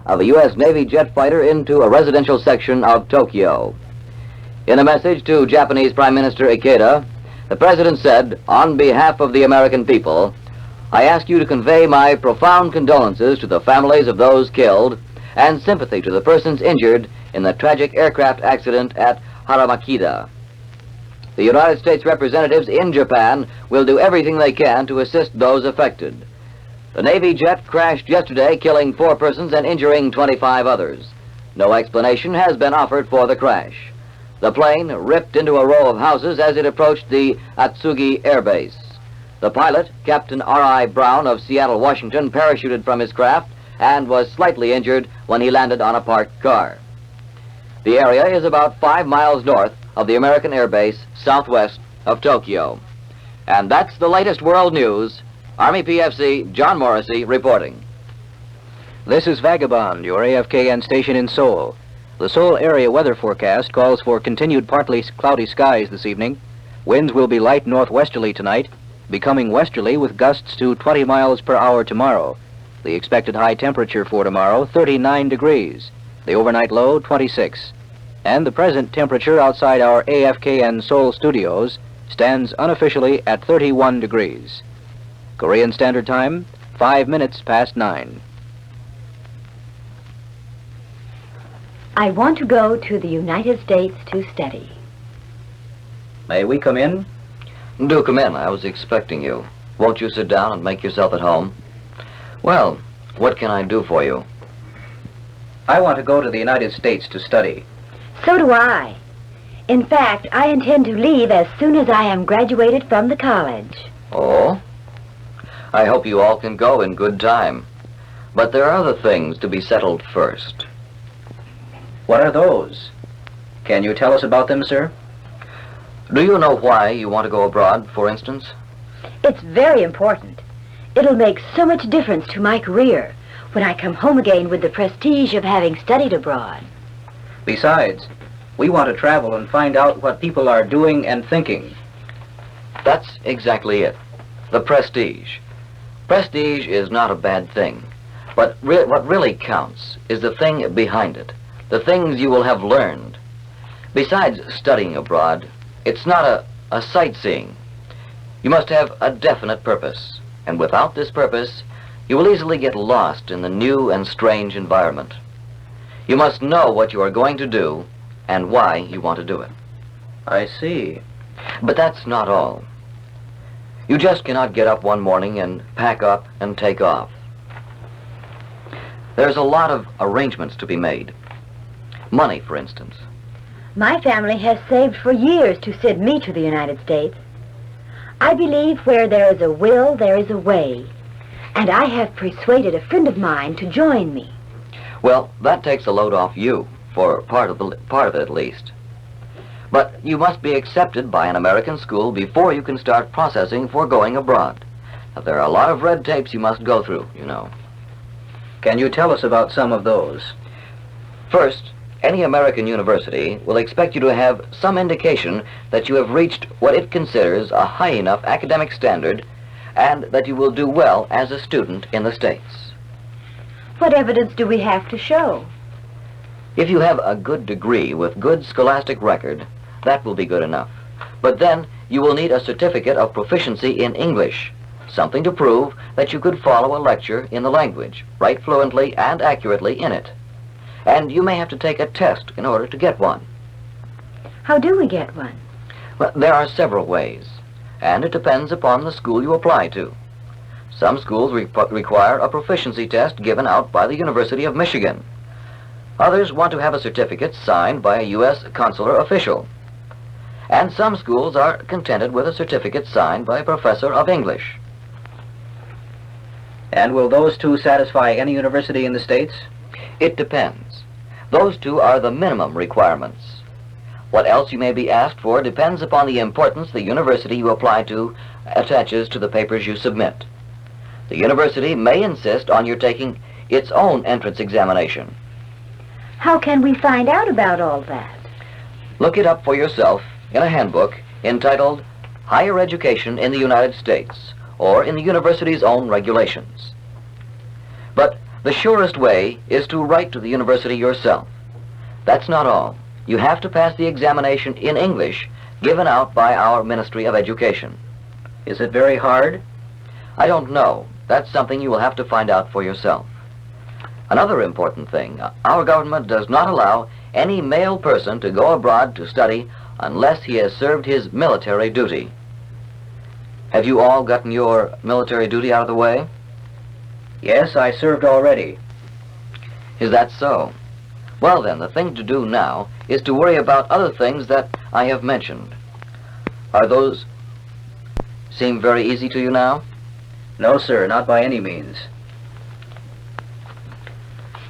of a U.S. Navy jet fighter into a residential section of Tokyo. In a message to Japanese Prime Minister Ikeda, the President said, "On behalf of the American people, I ask you to convey my profound condolences to the families of those killed and sympathy to the persons injured in the tragic aircraft accident at Haramakida. The United States representatives in Japan will do everything they can to assist those affected. The Navy jet crashed yesterday, killing 4 persons and injuring 25 others. No explanation has been offered for the crash. The plane ripped into a row of houses as it approached the Atsugi Air Base. The pilot, Captain R.I. Brown of Seattle, Washington, parachuted from his craft and was slightly injured when he landed on a parked car. The area is about 5 miles north of the American Air Base, southwest of Tokyo." And that's the latest world news. Army PFC, John Morrissey reporting. This is Vagabond, your AFKN station in Seoul. The Seoul area weather forecast calls for continued partly cloudy skies this evening. Winds will be light northwesterly tonight, becoming westerly with gusts to 20 miles per hour tomorrow. The expected high temperature for tomorrow, 39 degrees. The overnight low, 26. And the present temperature outside our AFKN Seoul studios stands unofficially at 31 degrees. Korean Standard Time, 5 minutes past 9. I want to go to the United States to study. May we come in? Do come in. I was expecting you. Won't you sit down and make yourself at home? Well, what can I do for you? I want to go to the United States to study. So do I. In fact, I intend to leave as soon as I am graduated from the college. Oh? I hope you all can go in good time. But there are other things to be settled first. What are those? Can you tell us about them, sir? Do you know why you want to go abroad, for instance? It's very important. It'll make so much difference to my career when I come home again with the prestige of having studied abroad. Besides, we want to travel and find out what people are doing and thinking. That's exactly it. The prestige. Prestige is not a bad thing. But what really counts is the thing behind it. The things you will have learned. Besides studying abroad, it's not a sightseeing. You must have a definite purpose. And without this purpose, you will easily get lost in the new and strange environment. You must know what you are going to do and why you want to do it. I see. But that's not all. You just cannot get up one morning and pack up and take off. There's a lot of arrangements to be made. Money, for instance. My family has saved for years to send me to the United States. I believe where there is a will, there is a way. And I have persuaded a friend of mine to join me. Well, that takes a load off you, for part of it at least. But you must be accepted by an American school before you can start processing for going abroad. Now, there are a lot of red tapes you must go through, you know. Can you tell us about some of those? First, any American university will expect you to have some indication that you have reached what it considers a high enough academic standard and that you will do well as a student in the States. What evidence do we have to show? If you have a good degree with good scholastic record, that will be good enough. But then you will need a certificate of proficiency in English, something to prove that you could follow a lecture in the language, write fluently and accurately in it. And you may have to take a test in order to get one. How do we get one? Well, there are several ways, and it depends upon the school you apply to. Some schools require a proficiency test given out by the University of Michigan. Others want to have a certificate signed by a U.S. consular official. And some schools are contented with a certificate signed by a professor of English. And will those two satisfy any university in the States? It depends. Those two are the minimum requirements. What else you may be asked for depends upon the importance the university you apply to attaches to the papers you submit. The university may insist on your taking its own entrance examination. How can we find out about all that? Look it up for yourself in a handbook entitled Higher Education in the United States, or in the university's own regulations. But The surest way is to write to the university yourself. That's not all. You have to pass the examination in English given out by our Ministry of Education. Is it very hard? I don't know. That's something you will have to find out for yourself. Another important thing, our government does not allow any male person to go abroad to study unless he has served his military duty. Have you all gotten your military duty out of the way? Yes, I served already. Is that so? Well then, the thing to do now is to worry about other things that I have mentioned. Are those seem very easy to you now? No, sir, not by any means.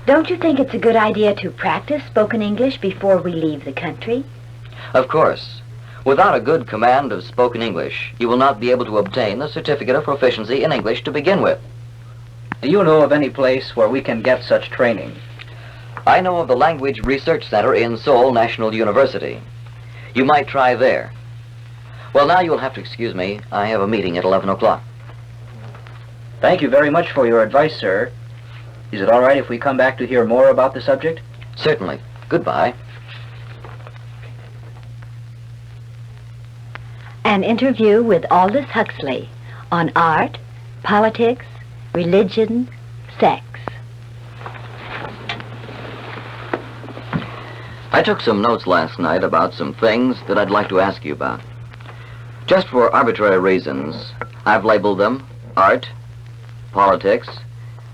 Don't you think it's a good idea to practice spoken English before we leave the country? Of course. Without a good command of spoken English, you will not be able to obtain the certificate of proficiency in English to begin with. Do you know of any place where we can get such training? I know of the Language Research Center in Seoul National University. You might try there. Well, now you'll have to excuse me. I have a meeting at 11 o'clock. Thank you very much for your advice, sir. Is it all right if we come back to hear more about the subject? Certainly. Goodbye. An interview with Aldous Huxley on art, politics, religion, sex. I took some notes last night about some things that I'd like to ask you about. Just for arbitrary reasons, I've labeled them art, politics,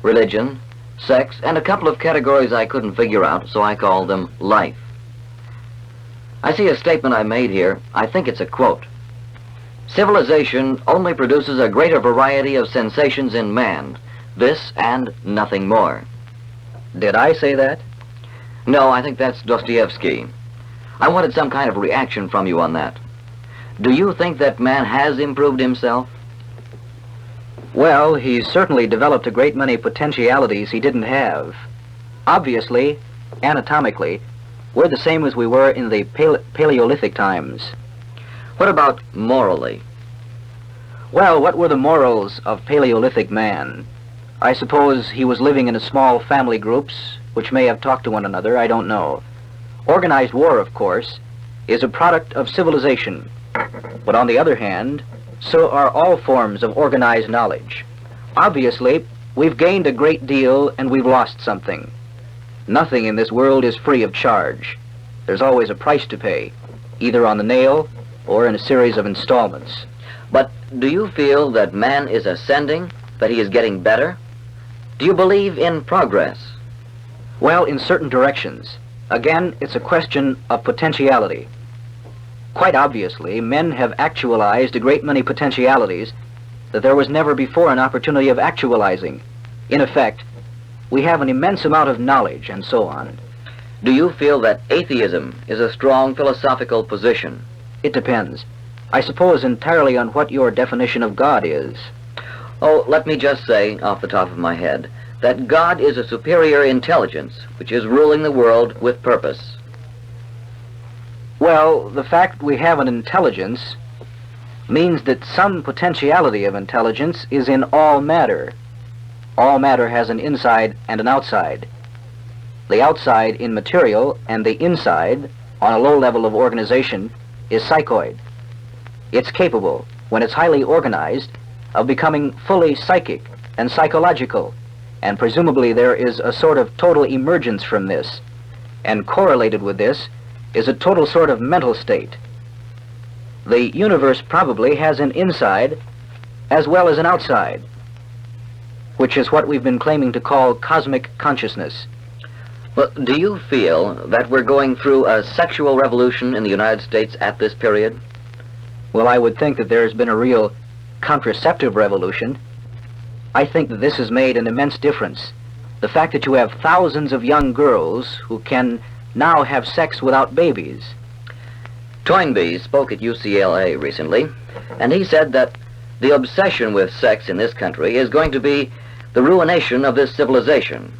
religion, sex, and a couple of categories I couldn't figure out, so I called them life. I see a statement I made here. I think it's a quote. Civilization only produces a greater variety of sensations in man. This and nothing more. Did I say that? No, I think that's Dostoevsky. I wanted some kind of reaction from you on that. Do you think that man has improved himself? Well, he's certainly developed a great many potentialities he didn't have. Obviously, anatomically, we're the same as we were in the Paleolithic times. What about morally? Well, what were the morals of Paleolithic man? I suppose he was living in small family groups, which may have talked to one another, I don't know. Organized war, of course, is a product of civilization. But on the other hand, so are all forms of organized knowledge. Obviously, we've gained a great deal and we've lost something. Nothing in this world is free of charge. There's always a price to pay, either on the nail or in a series of installments. But do you feel that man is ascending, that he is getting better? Do you believe in progress? Well, in certain directions. Again, it's a question of potentiality. Quite obviously, men have actualized a great many potentialities that there was never before an opportunity of actualizing. In effect, we have an immense amount of knowledge and so on. Do you feel that atheism is a strong philosophical position? It depends. I suppose entirely on what your definition of God is. Oh, let me just say, off the top of my head, that God is a superior intelligence which is ruling the world with purpose. Well, the fact we have an intelligence means that some potentiality of intelligence is in all matter. All matter has an inside and an outside. The outside in material and the inside, on a low level of organization, is psychoid. It's capable, when it's highly organized, of becoming fully psychic and psychological, and presumably there is a sort of total emergence from this, and correlated with this is a total sort of mental state. The universe probably has an inside as well as an outside, which is what we've been claiming to call cosmic consciousness. Well, do you feel that we're going through a sexual revolution in the United States at this period? Well, I would think that there has been a real contraceptive revolution. I think that this has made an immense difference. The fact that you have thousands of young girls who can now have sex without babies. Toynbee spoke at UCLA recently, and he said that the obsession with sex in this country is going to be the ruination of this civilization.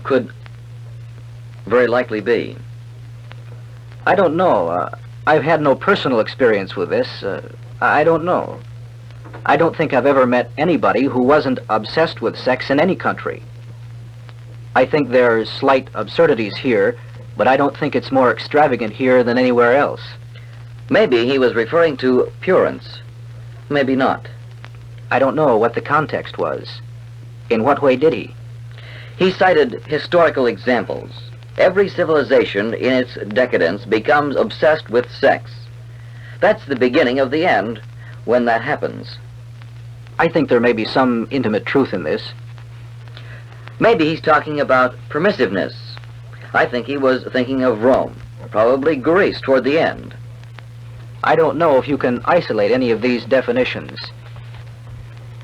Could very likely be. I don't know. I've had no personal experience with this. I don't know. I don't think I've ever met anybody who wasn't obsessed with sex in any country. I think there are slight absurdities here, but I don't think it's more extravagant here than anywhere else. Maybe he was referring to purance. Maybe not. I don't know what the context was. In what way did he? He cited historical examples. Every civilization in its decadence becomes obsessed with sex. That's the beginning of the end when that happens. I think there may be some intimate truth in this. Maybe he's talking about permissiveness. I think he was thinking of Rome, probably Greece toward the end. I don't know if you can isolate any of these definitions.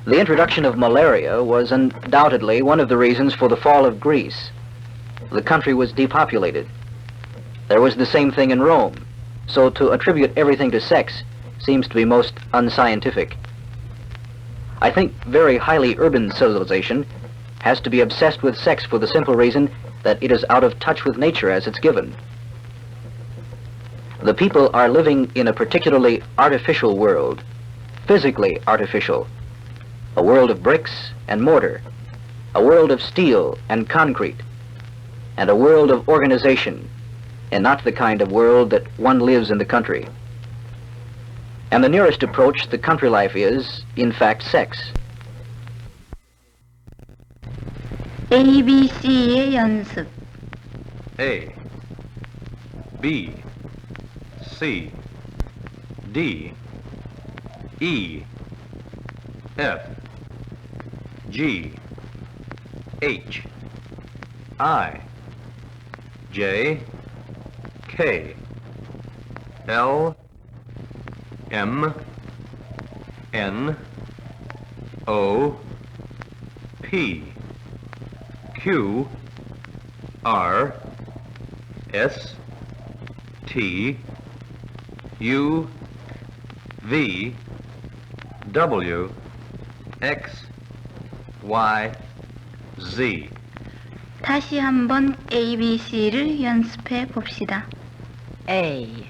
The introduction of malaria was undoubtedly one of the reasons for the fall of Greece. The country was depopulated. There was the same thing in Rome, so to attribute everything to sex seems to be most unscientific. I think very highly urban civilization has to be obsessed with sex for the simple reason that it is out of touch with nature as it's given. The people are living in a particularly artificial world, physically artificial, a world of bricks and mortar, a world of steel and concrete, and a world of organization, and not the kind of world that one lives in the country. And the nearest approach to country life is, in fact, sex. ABC의 연습. A, B, C, D, E, F, G, H, I, J, K, L, M, N, O, P, Q, R, S, T, U, V, W, X, Y, Z. 다시 한번 ABC를 연습해 봅시다. A,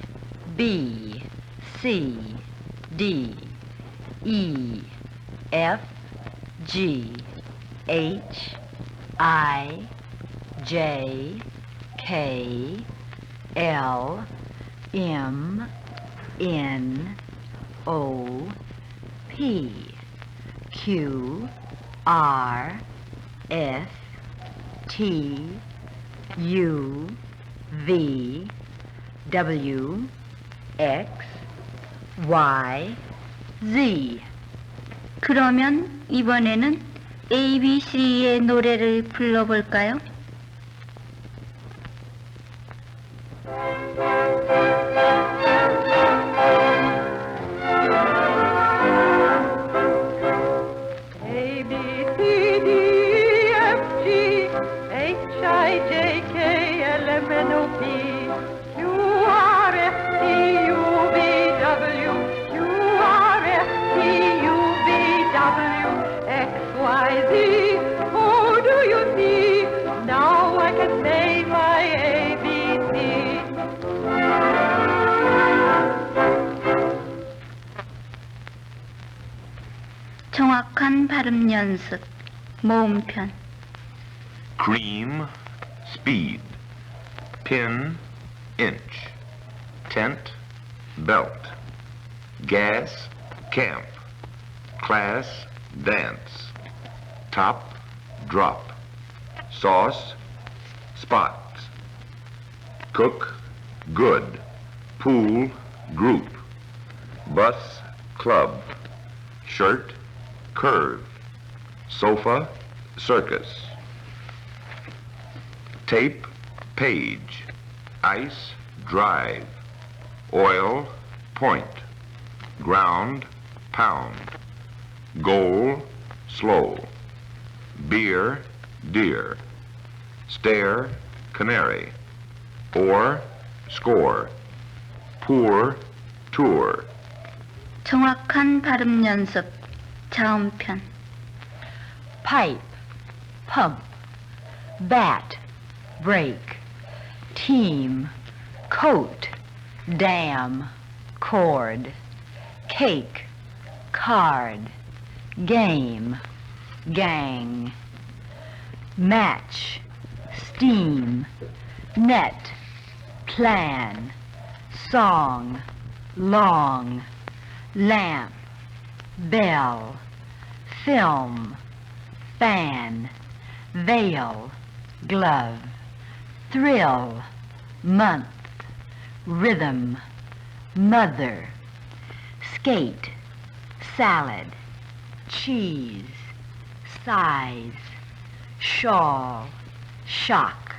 B, C, D, E, F, G, H, I, J, K, L, M, N, O, P, Q, R, S, T, U, V, W, X, Y, Z. 그러면 이번에는 ABC의 노래를 불러볼까요? 정확한 발음 연습, 모음편. Cream, speed. Pin, inch. Tent, belt. Gas, camp. Class, dance. Top, drop. Sauce, spots. Cook, good. Pool, group. Bus, club. Shirt, curve. Sofa, circus. Tape, page. Ice, drive. Oil, point. Ground, pound. Goal, slow. Beer, deer. Stair, canary. Or, score. Pour, tour. 정확한 발음 연습, 자음편. Pipe, pump. Bat, break. Team, coat. Dam, cord. Cake, card. Game, gang. Match, steam, net, plan, song, long, lamp, bell, film, fan, veil, glove, thrill, month, rhythm, mother, skate, salad, cheese, size, shawl, shock,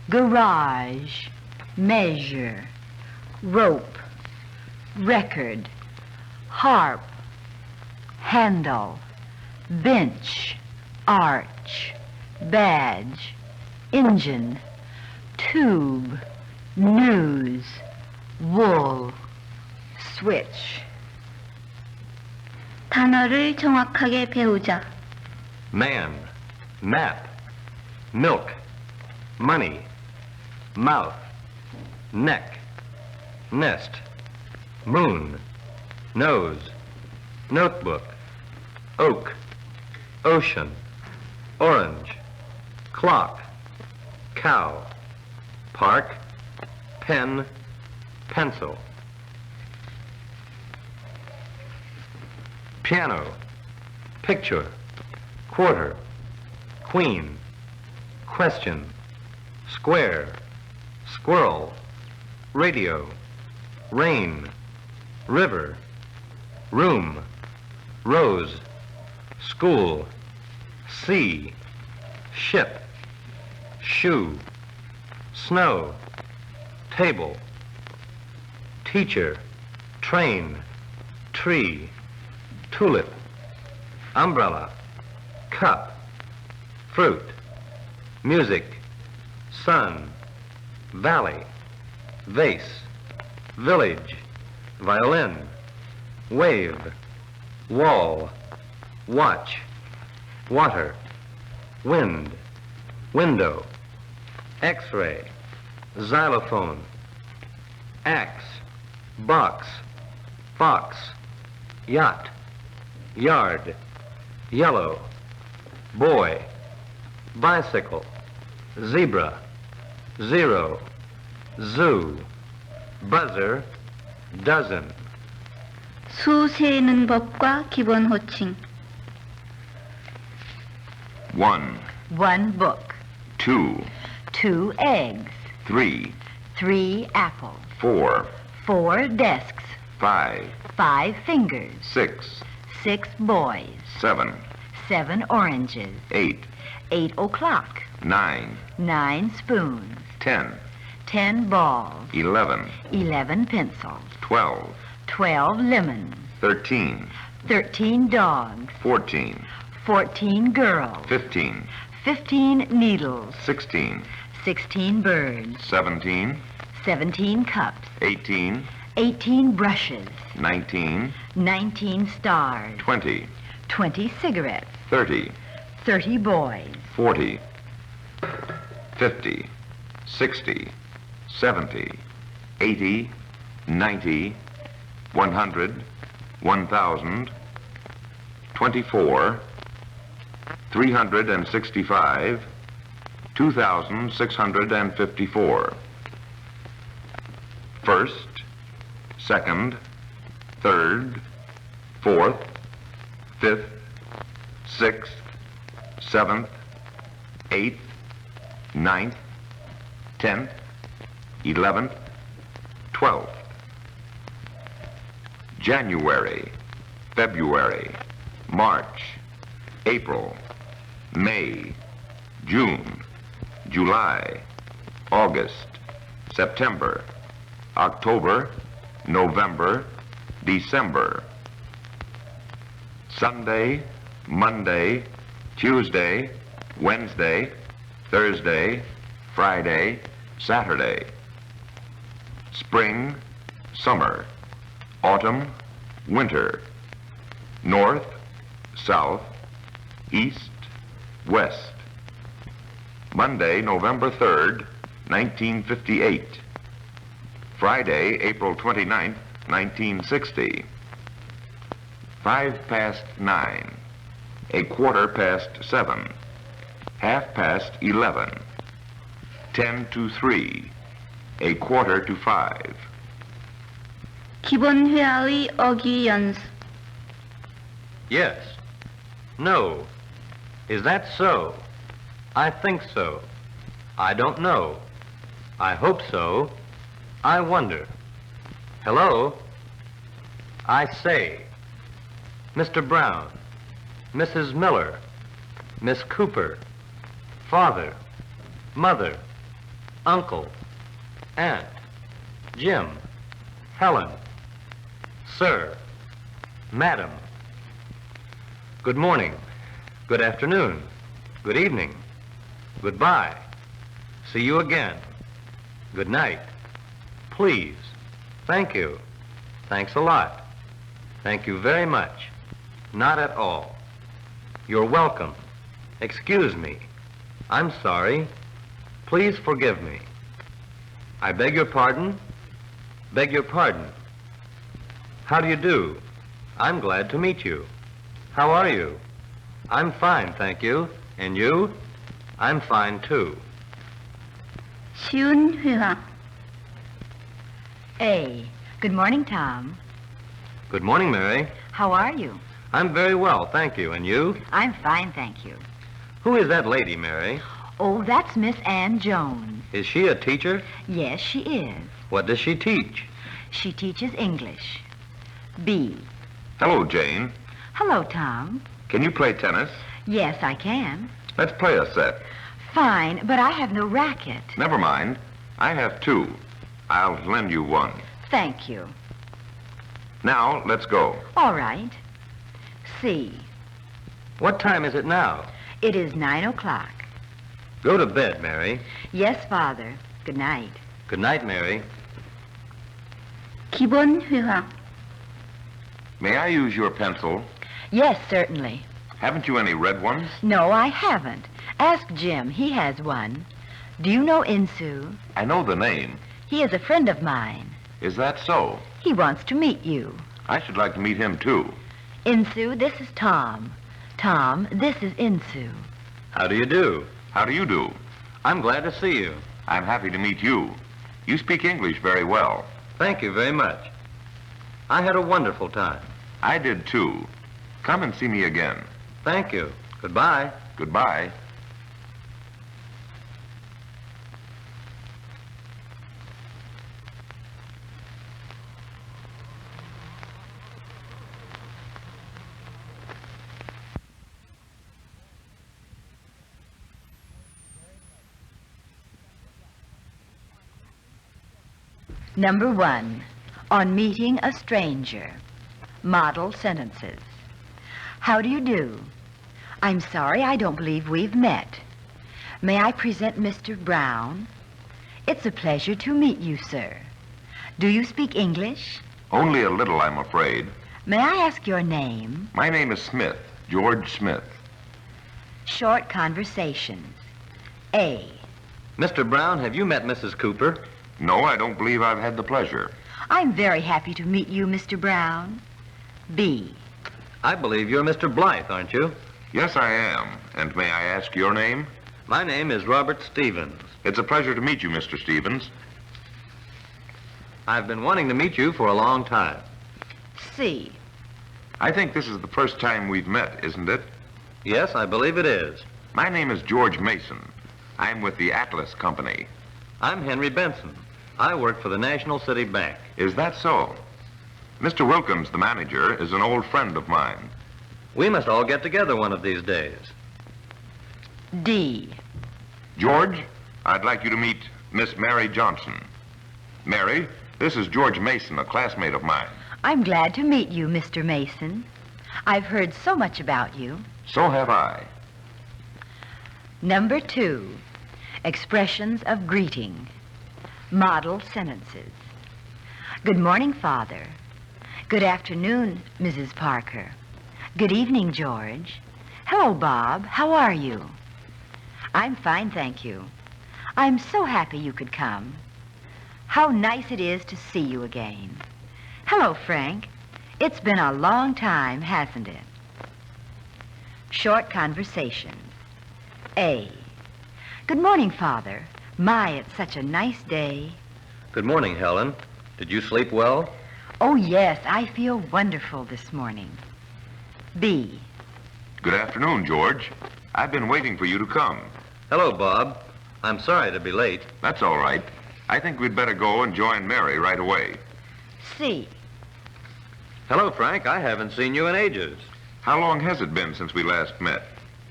garage, measure, rope, record, harp, handle, bench, arch, badge, engine, tube, news, wool, switch. 단어를 정확하게 배우자. Man, map, milk, money, mouth, neck, nest, moon, nose, notebook, oak, ocean, orange, clock, cow, park, pen, pencil. Piano, picture, quarter, queen, question, square, squirrel, radio, rain, river, room, rose, school, sea, ship, shoe, snow, table, teacher, train, tree, tulip, umbrella, cup, fruit, music, sun, valley, vase, village, violin, wave, wall, watch, water, wind, window, x-ray, xylophone, axe, box, fox, yacht, yard, yellow, boy, bicycle, zebra, zero, zoo, buzzer, dozen. 수 세는 법과 기본 호칭. 1, One book, 2, 2 eggs, 3, 3 apples, 4, 4 desks, 5, 5 fingers, 6, 6 boys, 7, 7 oranges, 8, 8 o'clock, 9, 9 spoons, 10, 10 balls, 11, 11 pencils, 12, 12 lemons, 13, 13 dogs, 14, 14 girls, 15, 15 needles, 16, 16 birds, 17, 17 cups, 18, 18 brushes, 19, 19 stars, 20, 20 cigarettes, 30, 30 boys, 40, 50, 60, 70, 80, 90, 100, 1,000, 24, 365, 2,654. First, second, third, fourth, fifth, sixth, seventh, eighth, ninth, 10th, 11th, 12th. January, February, March, April, May, June, July, August, September, October, November, December. Sunday, Monday, Tuesday, Wednesday, Thursday, Friday, Saturday. Spring, summer, autumn, winter. North, south, east, west. Monday, November 3rd, 1958. Friday, April 29th, 1960. 9:05, a quarter past 7, 11:30, 10 to 3. A quarter to 5. 기본 회화의 어기 연습. Yes. No. Is that so? I think so. I don't know. I hope so. I wonder. Hello? I say. Mr. Brown. Mrs. Miller. Miss Cooper. Father. Mother. Uncle. Aunt. Jim. Helen. Sir. Madam. Good morning. Good afternoon. Good evening. Goodbye. See you again. Good night. Please. Thank you. Thanks a lot. Thank you very much. Not at all. You're welcome. Excuse me. I'm sorry. Please forgive me. I beg your pardon. Beg your pardon. How do you do? I'm glad to meet you. How are you? I'm fine, thank you. And you? I'm fine, too. 쉬운 회화. A. Good morning, Tom. Good morning, Mary. How are you? I'm very well, thank you. And you? I'm fine, thank you. Who is that lady, Mary? Oh, that's Miss Ann Jones. Is she a teacher? Yes, she is. What does she teach? She teaches English. B. Hello, Jane. Hello, Tom. Can you play tennis? Yes, I can. Let's play a set. Fine, but I have no racket. Never mind. I have 2. I'll lend you 1. Thank you. Now, let's go. All right. C. What time is it now? It is 9 o'clock. Go to bed, Mary. Yes, Father. Good night. Good night, Mary. 기본 회화. May I use your pencil? Yes, certainly. Haven't you any red ones? No, I haven't. Ask Jim. He has one. Do you know Insu? I know the name. He is a friend of mine. Is that so? He wants to meet you. I should like to meet him, too. Insu, this is Tom. Tom, this is Insu. How do you do? How do you do? I'm glad to see you. I'm happy to meet you. You speak English very well. Thank you very much. I had a wonderful time. I did, too. Come and see me again. Thank you. Goodbye. Goodbye. Number 1, on meeting a stranger. Model sentences. How do you do? I'm sorry, I don't believe we've met. May I present Mr. Brown? It's a pleasure to meet you, sir. Do you speak English? Only a little, I'm afraid. May I ask your name? My name is Smith, George Smith. Short conversations. A. Mr. Brown, have you met Mrs. Cooper? No, I don't believe I've had the pleasure. I'm very happy to meet you, Mr. Brown. B. I believe you're Mr. Blythe, aren't you? Yes, I am. And may I ask your name? My name is Robert Stevens. It's a pleasure to meet you, Mr. Stevens. I've been wanting to meet you for a long time. C. I think this is the first time we've met, isn't it? Yes, I believe it is. My name is George Mason. I'm with the Atlas Company. I'm Henry Benson. I work for the National City Bank. Is that so? Mr. Wilkins, the manager, is an old friend of mine. We must all get together one of these days. D. George, I'd like you to meet Miss Mary Johnson. Mary, this is George Mason, a classmate of mine. I'm glad to meet you, Mr. Mason. I've heard so much about you. So have I. Number 2, expressions of greeting. Model sentences. Good morning, Father. Good afternoon, Mrs. Parker. Good evening, George. Hello, Bob. How are you? I'm fine, thank you. I'm so happy you could come. How nice it is to see you again. Hello, Frank. It's been a long time, hasn't it? Short conversation. A. Good morning, Father. My, it's such a nice day. Good morning, Helen. Did you sleep well? Oh, yes, I feel wonderful this morning. B. Good afternoon, George. I've been waiting for you to come. Hello, Bob. I'm sorry to be late. That's all right. I think we'd better go and join Mary right away. C. Hello, Frank. I haven't seen you in ages. How long has it been since we last met?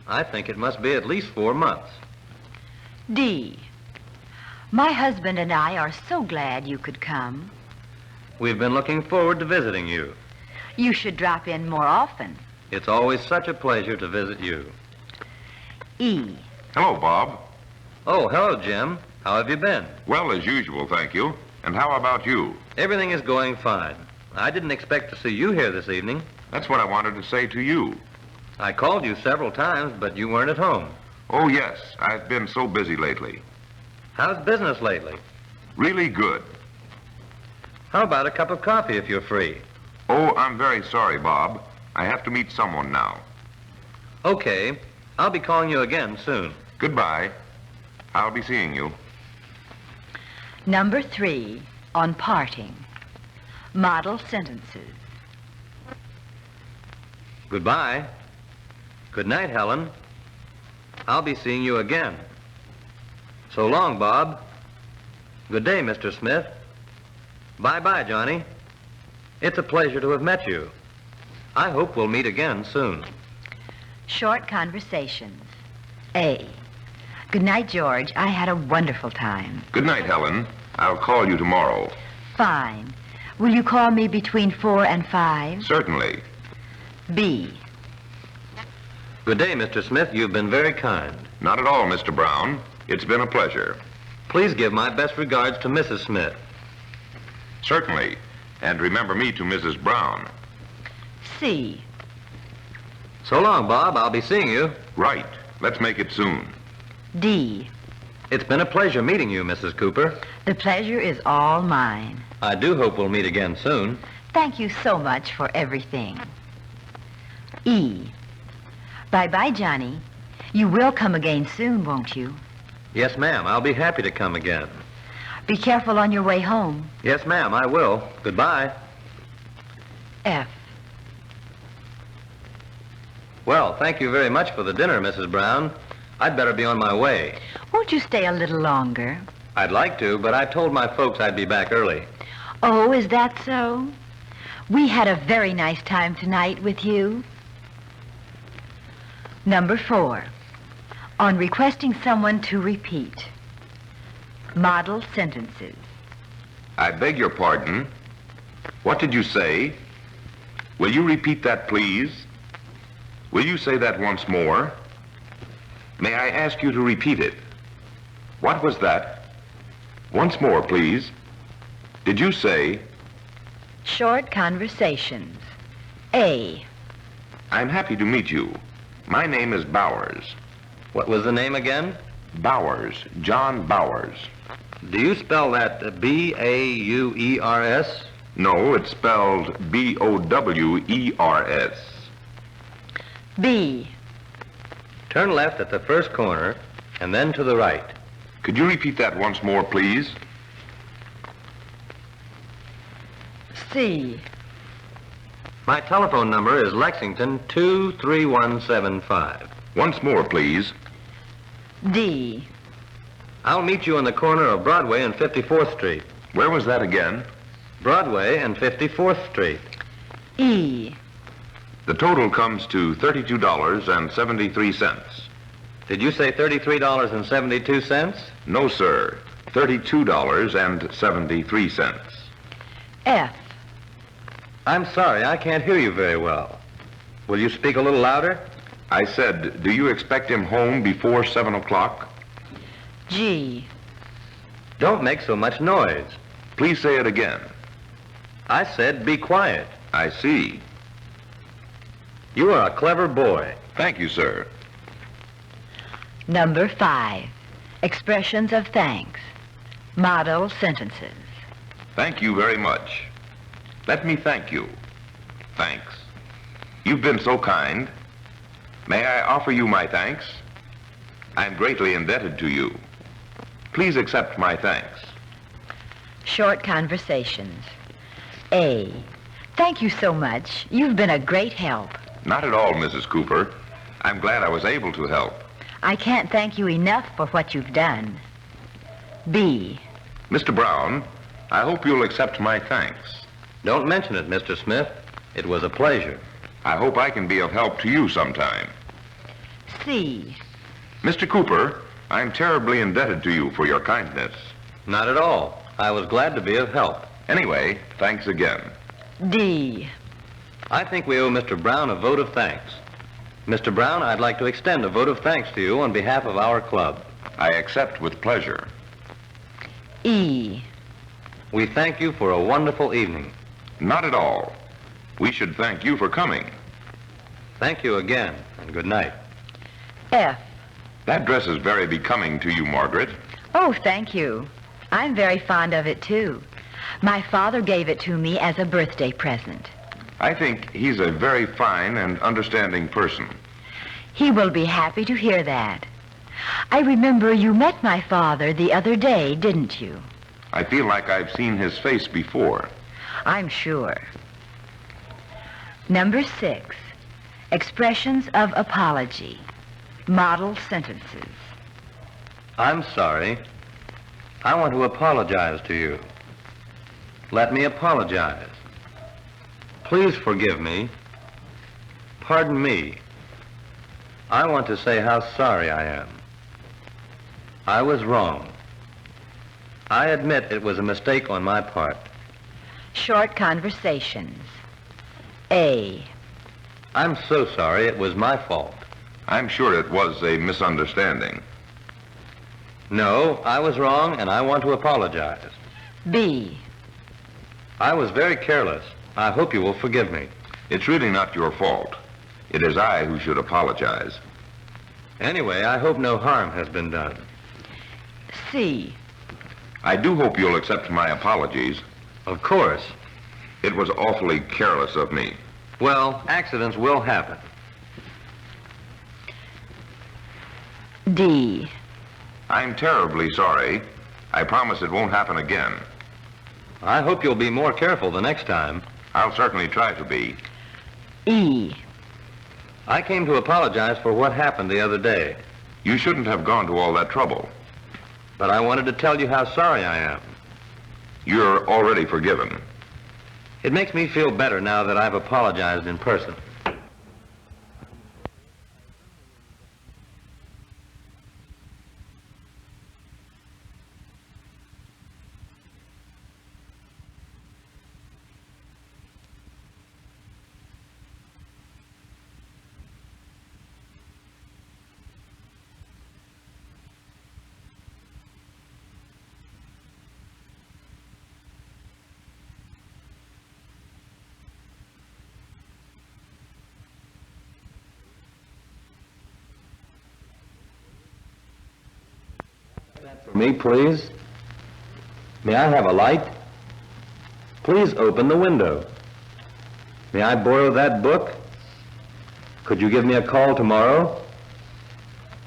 I think it must be at least 4 months. D. My husband and I are so glad you could come. We've been looking forward to visiting you. You should drop in more often. It's always such a pleasure to visit you. E. Hello, Bob. Oh, hello, Jim. How have you been? Well, as usual, thank you. And how about you? Everything is going fine. I didn't expect to see you here this evening. That's what I wanted to say to you. I called you several times, but you weren't at home. Oh, yes. I've been so busy lately. How's business lately? Really good. How about a cup of coffee if you're free? Oh, I'm very sorry, Bob. I have to meet someone now. Okay. I'll be calling you again soon. Goodbye. I'll be seeing you. Number 3, on parting. Model sentences. Goodbye. Good night, Helen. I'll be seeing you again. So long, Bob. Good day, Mr. Smith. Bye-bye, Johnny. It's a pleasure to have met you. I hope we'll meet again soon. Short conversations. A. Good night, George. I had a wonderful time. Good night, Helen. I'll call you tomorrow. Fine. Will you call me between 4 and 5? Certainly. B. Good day, Mr. Smith. You've been very kind. Not at all, Mr. Brown. It's been a pleasure. Please give my best regards to Mrs. Smith. Certainly. And remember me to Mrs. Brown. C. So long, Bob. I'll be seeing you. Right. Let's make it soon. D. It's been a pleasure meeting you, Mrs. Cooper. The pleasure is all mine. I do hope we'll meet again soon. Thank you so much for everything. E. Bye-bye, Johnny. You will come again soon, won't you? Yes, ma'am. I'll be happy to come again. Be careful on your way home. Yes, ma'am. I will. Goodbye. F. Well, thank you very much for the dinner, Mrs. Brown. I'd better be on my way. Won't you stay a little longer? I'd like to, but I told my folks I'd be back early. Oh, is that so? We had a very nice time tonight with you. Number 4, on requesting someone to repeat. Model sentences. I beg your pardon. What did you say? Will you repeat that, please? Will you say that once more? May I ask you to repeat it? What was that? Once more, please. Did you say? Short conversations. A. I'm happy to meet you. My name is Bowers. What was the name again? Bowers. John Bowers. Do you spell that B-A-U-E-R-S? No, it's spelled B-O-W-E-R-S. B. Turn left at the first corner, and then to the right. Could you repeat that once more, please? C. My telephone number is Lexington 23175. Once more, please. D. I'll meet you on the corner of Broadway and 54th Street. Where was that again? Broadway and 54th Street. E. The total comes to $32.73. Did you say $33.72? No, sir. $32.73. F. I'm sorry, I can't hear you very well. Will you speak a little louder? I said, do you expect him home before 7 o'clock? G. Don't make so much noise. Please say it again. I said be quiet. I see. You are a clever boy. Thank you, sir. Number 5, expressions of thanks. Model sentences. Thank you very much. Let me thank you. Thanks. You've been so kind. May I offer you my thanks? I'm greatly indebted to you. Please accept my thanks. Short conversations. A. Thank you so much. You've been a great help. Not at all, Mrs. Cooper. I'm glad I was able to help. I can't thank you enough for what you've done. B. Mr. Brown, I hope you'll accept my thanks. Don't mention it, Mr. Smith. It was a pleasure. I hope I can be of help to you sometime. C. Mr. Cooper, I'm terribly indebted to you for your kindness. Not at all. I was glad to be of help. Anyway, thanks again. D. I think we owe Mr. Brown a vote of thanks. Mr. Brown, I'd like to extend a vote of thanks to you on behalf of our club. I accept with pleasure. E. We thank you for a wonderful evening. Not at all. We should thank you for coming. Thank you again, and good night. F. That dress is very becoming to you, Margaret. Oh, thank you. I'm very fond of it, too. My father gave it to me as a birthday present. I think he's a very fine and understanding person. He will be happy to hear that. I remember you met my father the other day, didn't you? I feel like I've seen his face before. I'm sure. Number 6. Expressions of apology. Model sentences. I'm sorry. I want to apologize to you. Let me apologize. Please forgive me. Pardon me. I want to say how sorry I am. I was wrong. I admit it was a mistake on my part. Short conversations. A. I'm so sorry. It was my fault. I'm sure it was a misunderstanding. No, I was wrong, and I want to apologize. B. I was very careless. I hope you will forgive me. It's really not your fault. It is I who should apologize. Anyway, I hope no harm has been done. C. I do hope you'll accept my apologies. Of course. It was awfully careless of me. Well, accidents will happen. D. I'm terribly sorry. I promise it won't happen again. I hope you'll be more careful the next time. I'll certainly try to be. E. I came to apologize for what happened the other day, You shouldn't have gone to all that trouble. but I wanted to tell you how sorry I am. You're already forgiven. It makes me feel better now that I've apologized in person. For me, please. May I have a light? Please open the window. May I borrow that book? Could you give me a call tomorrow?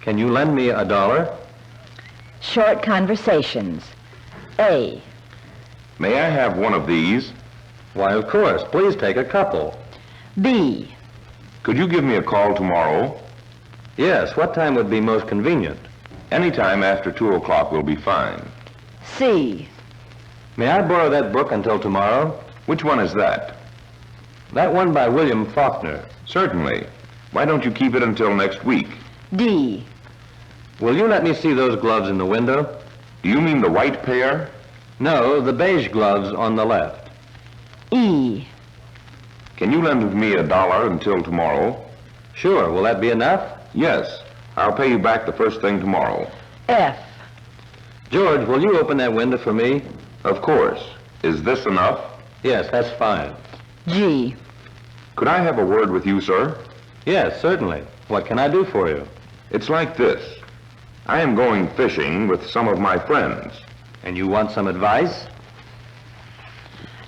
Can you lend me $1? Short conversations. A. May I have one of these? Why, of course. Please take a couple. B. Could you give me a call tomorrow? Yes, what time would be most convenient? Any time after 2 o'clock will be fine. C. May I borrow that book until tomorrow? Which one is that? That one by William Faulkner. Certainly. Why don't you keep it until next week? D. Will you let me see those gloves in the window? Do you mean the white pair? No, the beige gloves on the left. E. Can you lend me $1 until tomorrow? Sure, will that be enough? Yes. I'll pay you back the first thing tomorrow. F. George, will you open that window for me? Of course. Is this enough? Yes, that's fine. G. Could I have a word with you, sir? Yes, certainly. What can I do for you? It's like this. I am going fishing with some of my friends. And you want some advice?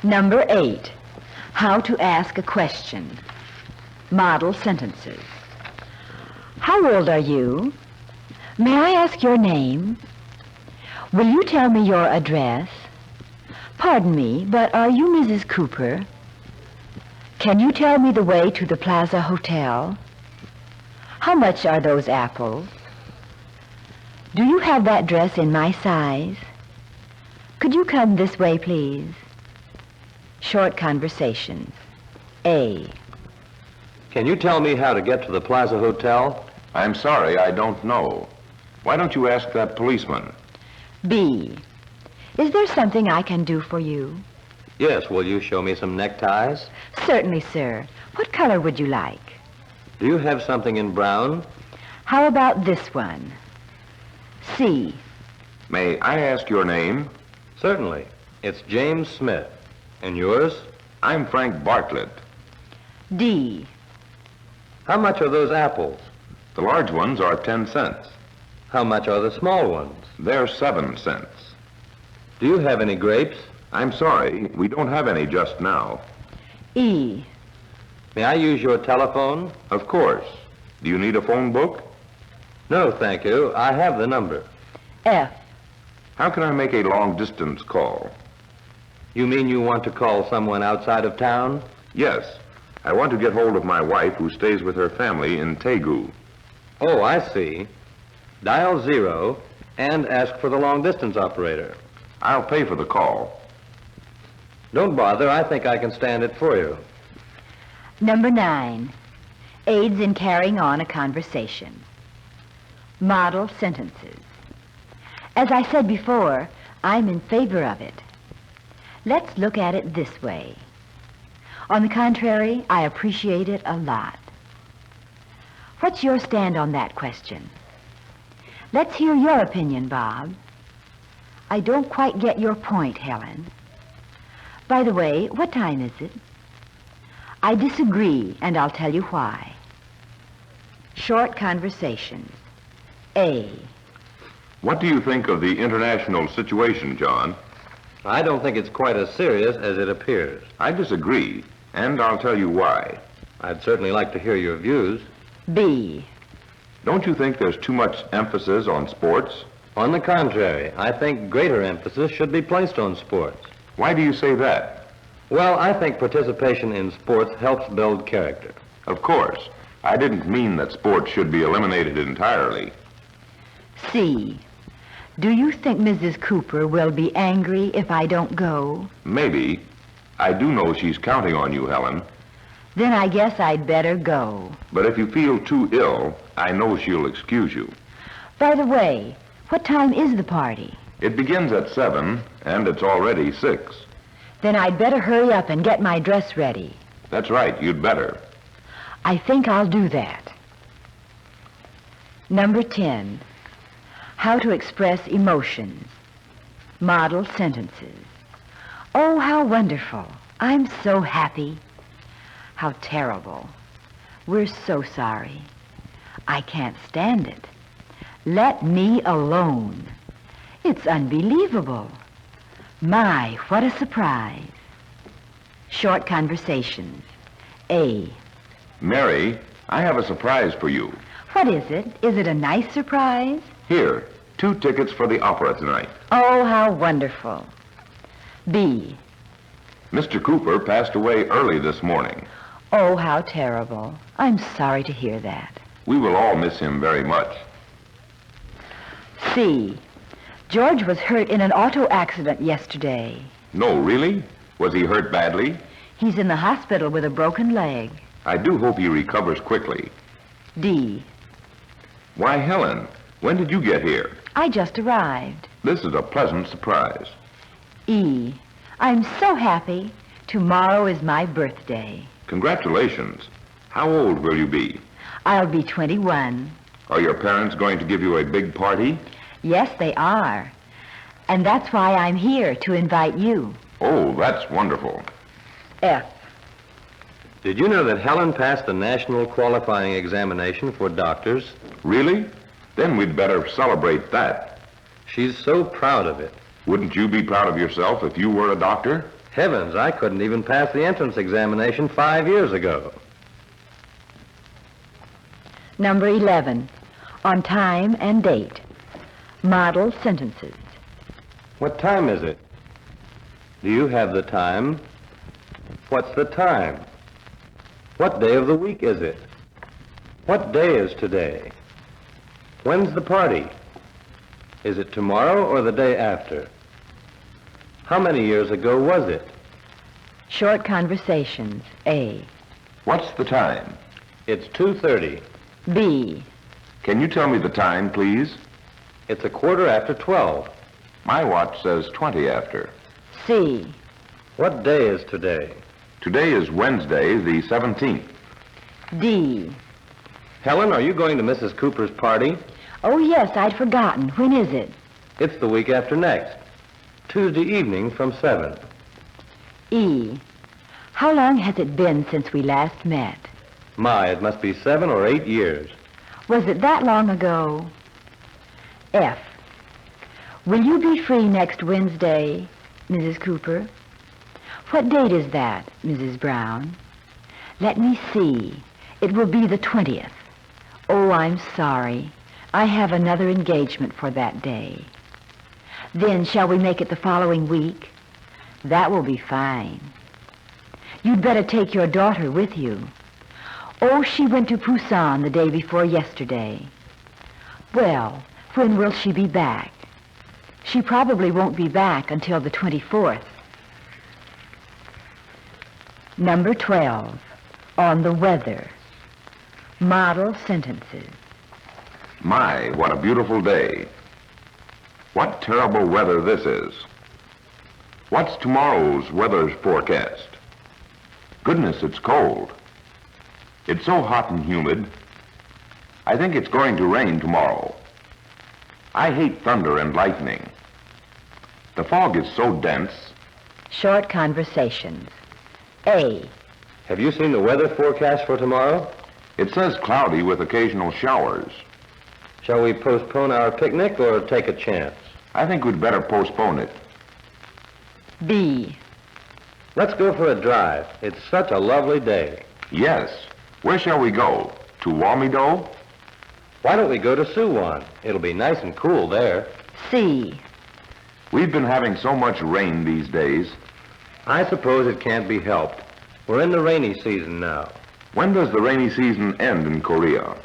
Number 8. How to ask a question. Model sentences. How old are you? May I ask your name? Will you tell me your address? Pardon me, but are you Mrs. Cooper? Can you tell me the way to the Plaza Hotel? How much are those apples? Do you have that dress in my size? Could you come this way, please? Short conversations. A. Can you tell me how to get to the Plaza Hotel? I'm sorry, I don't know. Why don't you ask that policeman? B. Is there something I can do for you? Yes, will you show me some neckties? Certainly, sir. What color would you like? Do you have something in brown? How about this one? C. May I ask your name? Certainly. It's James Smith. And yours? I'm Frank Bartlett. D. How much are those apples? The large ones are 10 cents. How much are the small ones? They're 7 cents. Do you have any grapes? I'm sorry, we don't have any just now. E. May I use your telephone? Of course. Do you need a phone book? No, thank you. I have the number. F. How can I make a long-distance call? You mean you want to call someone outside of town? Yes. I want to get hold of my wife who stays with her family in Taegu. Oh, I see. Dial 0 and ask for the long-distance operator. I'll pay for the call. Don't bother. I think I can stand it for you. Number 9. Aids in carrying on a conversation. Model sentences. As I said before, I'm in favor of it. Let's look at it this way. On the contrary, I appreciate it a lot. What's your stand on that question? Let's hear your opinion, Bob. I don't quite get your point, Helen. By the way, what time is it? I disagree, and I'll tell you why. Short conversations. A. What do you think of the international situation, John? I don't think it's quite as serious as it appears. I disagree, and I'll tell you why. I'd certainly like to hear your views. B. Don't you think there's too much emphasis on sports? On the contrary, I think greater emphasis should be placed on sports. Why do you say that? Well, I think participation in sports helps build character. Of course. I didn't mean that sports should be eliminated entirely. C. Do you think Mrs. Cooper will be angry if I don't go? Maybe. I do know she's counting on you, Helen. Then I guess I'd better go. But if you feel too ill, I know she'll excuse you. By the way, what time is the party? It begins at 7, and it's already 6. Then I'd better hurry up and get my dress ready. That's right, you'd better. I think I'll do that. Number 10. How to express emotions. Model sentences. Oh, how wonderful. I'm so happy. How terrible. We're so sorry. I can't stand it. Let me alone. It's unbelievable. My, what a surprise. Short conversations. A. Mary, I have a surprise for you. What is it? Is it a nice surprise? Here, 2 tickets for the opera tonight. Oh, how wonderful. B. Mr. Cooper passed away early this morning. Oh, how terrible. I'm sorry to hear that. We will all miss him very much. C. George was hurt in an auto accident yesterday. No, really? Was he hurt badly? He's in the hospital with a broken leg. I do hope he recovers quickly. D. Why, Helen, when did you get here? I just arrived. This is a pleasant surprise. E. I'm so happy. Tomorrow is my birthday. Congratulations. How old will you be? I'll be 21. Are your parents going to give you a big party? Yes, they are. And that's why I'm here, to invite you. Oh, that's wonderful. F. Did you know that Helen passed the national qualifying examination for doctors? Really? Then we'd better celebrate that. She's so proud of it. Wouldn't you be proud of yourself if you were a doctor? Heavens, I couldn't even pass the entrance examination 5 years ago. Number 11. On time and date. Model sentences. What time is it? Do you have the time? What's the time? What day of the week is it? What day is today? When's the party? Is it tomorrow or the day after? How many years ago was it? Short conversations. A. What's the time? It's 2:30. B. Can you tell me the time, please? It's 12:15. My watch says 20 after. C. What day is today? Today is Wednesday, the 17th. D. Helen, are you going to Mrs. Cooper's party? Oh, yes, I'd forgotten. When is it? It's the week after next. Tuesday evening from 7. E. How long has it been since we last met? My, it must be 7 or 8 years. Was it that long ago? F. Will you be free next Wednesday, Mrs. Cooper? What date is that, Mrs. Brown? Let me see. It will be the 20th. Oh, I'm sorry. I have another engagement for that day. Then shall we make it the following week? That will be fine. You'd better take your daughter with you. Oh, she went to Busan the day before yesterday. Well, when will she be back? She probably won't be back until the 24th. Number 12, on the weather. Model sentences. My, what a beautiful day. What terrible weather this is. What's tomorrow's weather forecast? Goodness, it's cold. It's so hot and humid. I think it's going to rain tomorrow. I hate thunder and lightning. The fog is so dense. Short conversations. A. Have you seen the weather forecast for tomorrow? It says cloudy with occasional showers. Shall we postpone our picnic or take a chance? I think we'd better postpone it. B. Let's go for a drive. It's such a lovely day. Yes. Where shall we go? To Wamido? Why don't we go to Suwon? It'll be nice and cool there. C. We've been having so much rain these days. I suppose it can't be helped. We're in the rainy season now. When does the rainy season end in Korea?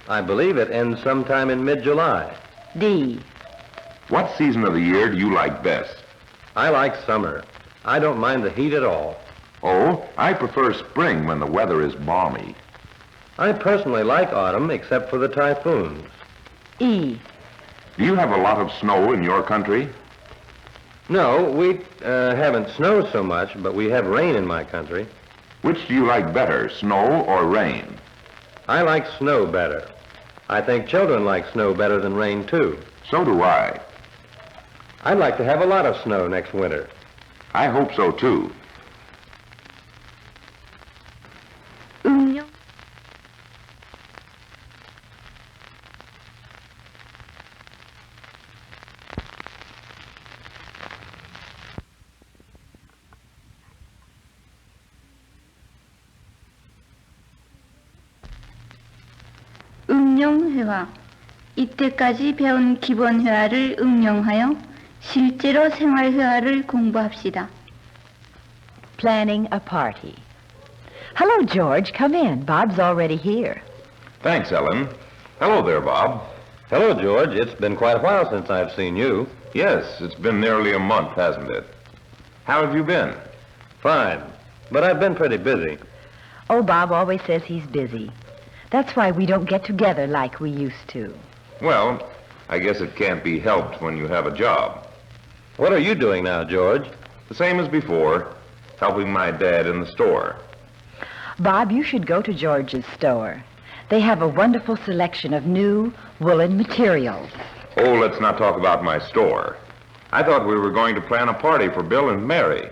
I believe it ends sometime in mid-July. D. What season of the year do you like best? I like summer. I don't mind the heat at all. Oh, I prefer spring when the weather is balmy. I personally like autumn except for the typhoons. E. Do you have a lot of snow in your country? No, we haven't snowed so much, but we have rain in my country. Which do you like better, snow or rain? I like snow better. I think children like snow better than rain, too. So do I. I'd like to have a lot of snow next winter. I hope so, too. 음료, 응용회화. 이때까지 배운 기본회화를 응용하여 실제로 생활회화를 공부합시다. Planning a party. Hello, George. Come in. Bob's already here. Thanks, Ellen. Hello there, Bob. Hello, George. It's been quite a while since I've seen you. Yes, it's been nearly a month, hasn't it? How have you been? Fine, but I've been pretty busy. Oh, Bob always says he's busy. That's why we don't get together like we used to. Well, I guess it can't be helped when you have a job. What are you doing now, George? The same as before, helping my dad in the store. Bob, you should go to George's store. They have a wonderful selection of new woolen materials. Oh, let's not talk about my store. I thought we were going to plan a party for Bill and Mary.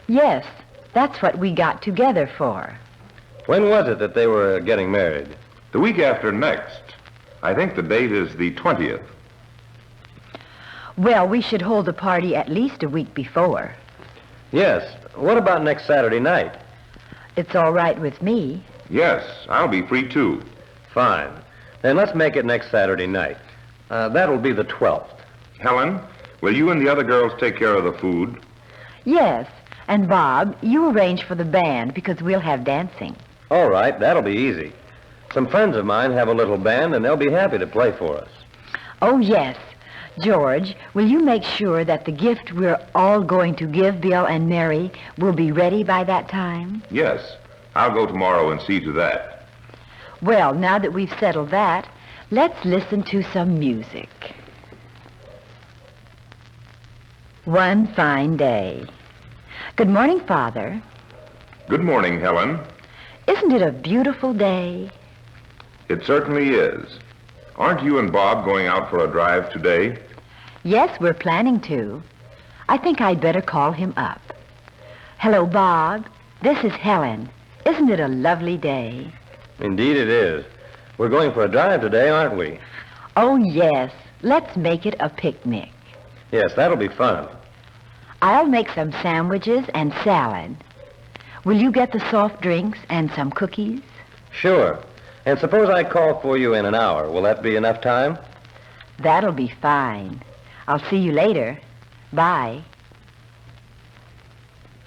Yes, that's what we got together for. When was it that they were getting married? The week after next. I think the date is the 20th. Well, we should hold the party at least a week before. Yes. What about next Saturday night? It's all right with me. Yes, I'll be free too. Fine. Then let's make it next Saturday night. That'll be the 12th. Helen, Will you and the other girls take care of the food? Yes, and Bob, you arrange for the band because we'll have dancing. All right, that'll be easy. Some friends of mine have a little band, and they'll be happy to play for us. Oh, yes. George, will you make sure that the gift we're all going to give Bill and Mary will be ready by that time? Yes. I'll go tomorrow and see to that. Well, now that we've settled that, let's listen to some music. One fine day. Good morning, Father. Good morning, Helen. Isn't it a beautiful day? It certainly is. Aren't you and Bob going out for a drive today? Yes, we're planning to. I think I'd better call him up. Hello, Bob. This is Helen. Isn't it a lovely day? Indeed it is. We're going for a drive today, aren't we? Oh, yes. Let's make it a picnic. Yes, that'll be fun. I'll make some sandwiches and salad. Will you get the soft drinks and some cookies? Sure. And suppose I call for you in an hour. Will that be enough time? That'll be fine. I'll see you later. Bye.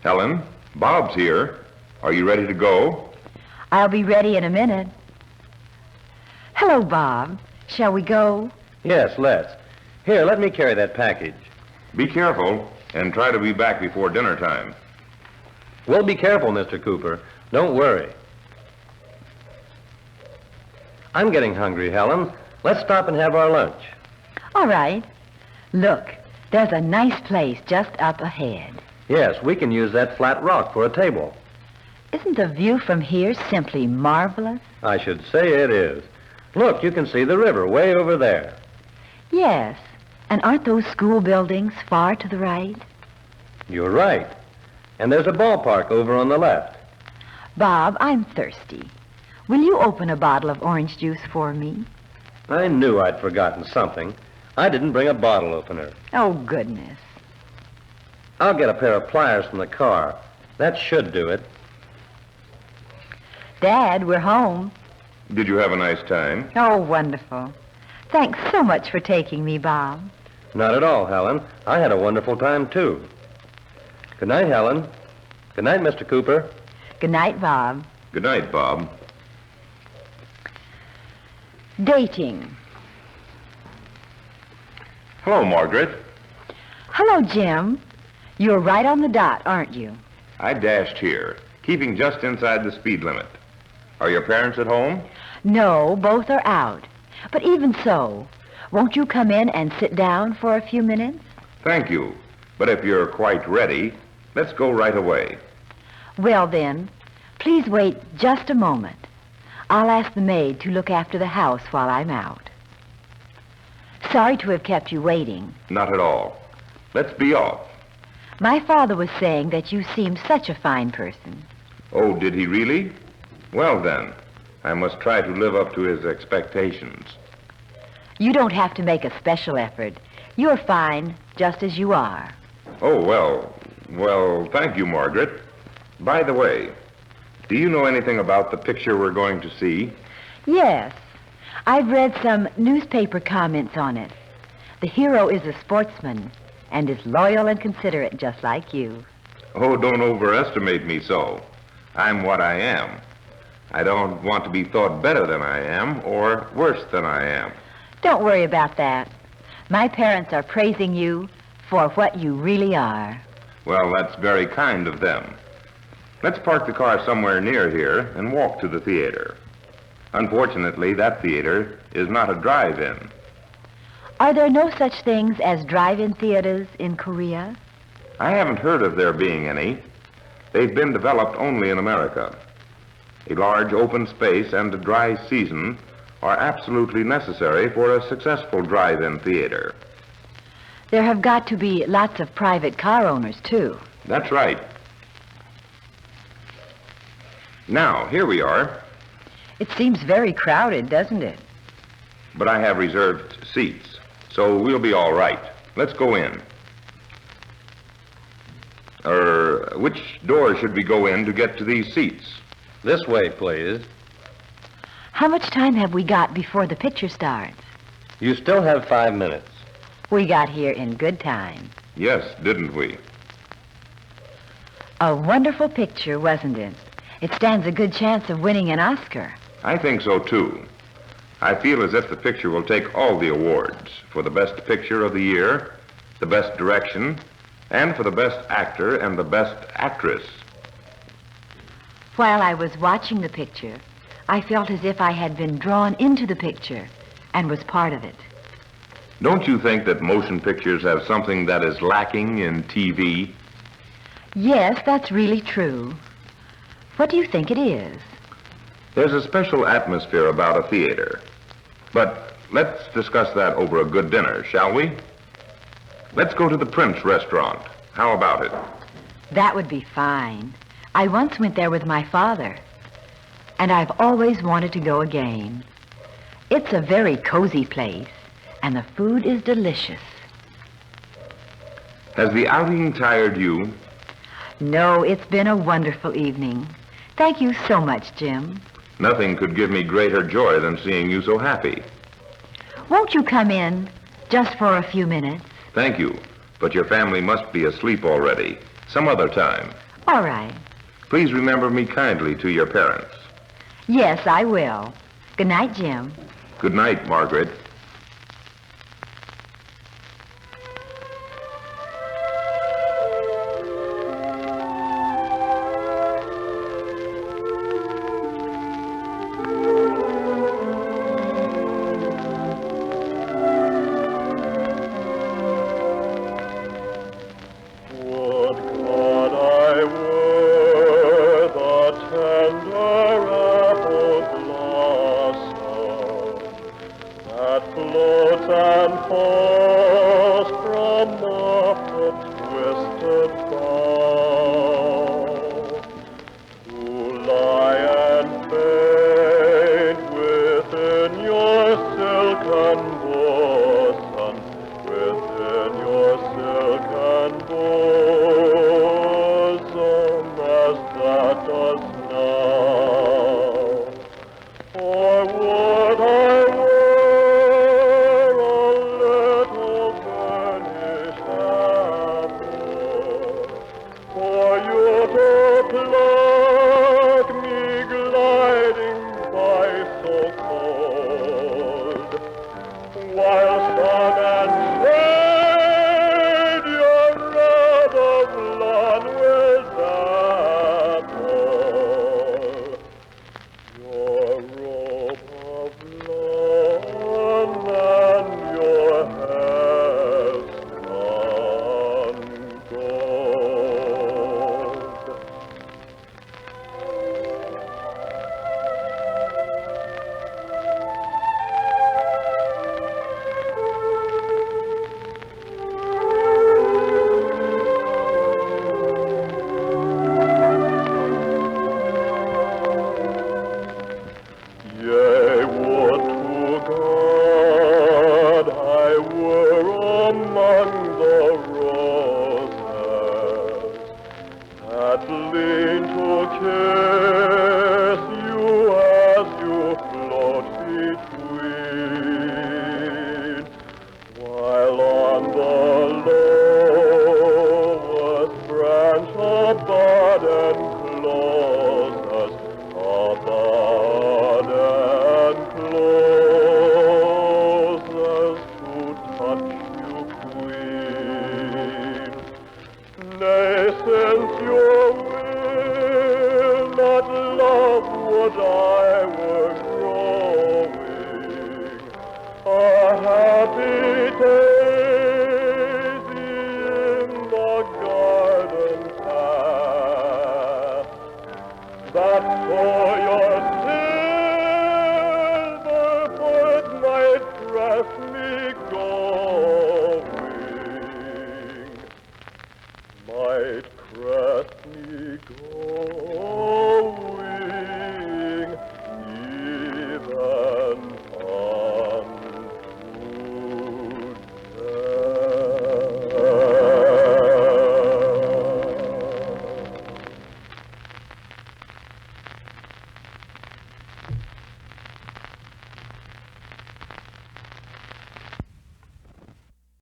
Helen, Bob's here. Are you ready to go? I'll be ready in a minute. Hello, Bob. Shall we go? Yes, let's. Here, let me carry that package. Be careful and try to be back before dinner time. We'll be careful, Mr. Cooper. Don't worry. I'm getting hungry, Helen. Let's stop and have our lunch. All right. Look, there's a nice place just up ahead. Yes, we can use that flat rock for a table. Isn't the view from here simply marvelous? I should say it is. Look, you can see the river way over there. Yes. And aren't those school buildings far to the right? You're right. And there's a ballpark over on the left. Bob, I'm thirsty. Will you open a bottle of orange juice for me? I knew I'd forgotten something. I didn't bring a bottle opener. Oh, goodness. I'll get a pair of pliers from the car. That should do it. Dad, we're home. Did you have a nice time? Oh, wonderful. Thanks so much for taking me, Bob. Not at all, Helen. I had a wonderful time, too. Good night, Helen. Good night, Mr. Cooper. Good night, Bob. Good night, Bob. Dating. Hello, Margaret. Hello, Jim. You're right on the dot, aren't you? I dashed here, keeping just inside the speed limit. Are your parents at home? No, both are out. But even so, won't you come in and sit down for a few minutes? Thank you. But if you're quite ready, let's go right away. Well, then, please wait just a moment. I'll ask the maid to look after the house while I'm out. Sorry to have kept you waiting. Not at all. Let's be off. My father was saying that you seemed such a fine person. Oh, did he really? Well, then, I must try to live up to his expectations. You don't have to make a special effort. You're fine just as you are. Oh, well, thank you, Margaret. By the way, do you know anything about the picture we're going to see? Yes. I've read some newspaper comments on it. The hero is a sportsman and is loyal and considerate just like you. Oh, don't overestimate me so. I'm what I am. I don't want to be thought better than I am or worse than I am. Don't worry about that. My parents are praising you for what you really are. Well, that's very kind of them. Let's park the car somewhere near here and walk to the theater. Unfortunately, that theater is not a drive-in. Are there no such things as drive-in theaters in Korea? I haven't heard of there being any. They've been developed only in America. A large open space and a dry season are absolutely necessary for a successful drive-in theater. There have got to be lots of private car owners, too. That's right. Now, here we are. It seems very crowded, doesn't it? But I have reserved seats, so we'll be all right. Let's go in. Which door should we go in to get to these seats? This way, please. How much time have we got before the picture starts? You still have 5 minutes. We got here in good time. Yes, didn't we? A wonderful picture, wasn't it? It stands a good chance of winning an Oscar. I think so, too. I feel as if the picture will take all the awards for the best picture of the year, the best direction, and for the best actor and the best actress. While I was watching the picture, I felt as if I had been drawn into the picture and was part of it. Don't you think that motion pictures have something that is lacking in TV? Yes, that's really true. What do you think it is? There's a special atmosphere about a theater. But let's discuss that over a good dinner, shall we? Let's go to the Prince restaurant. How about it? That would be fine. I once went there with my father, and I've always wanted to go again. It's a very cozy place, and the food is delicious. Has the outing tired you? No, it's been a wonderful evening. Thank you so much, Jim. Nothing could give me greater joy than seeing you so happy. Won't you come in just for a few minutes? Thank you, but your family must be asleep already. Some other time. All right. Please remember me kindly to your parents. Yes, I will. Good night, Jim. Good night, Margaret.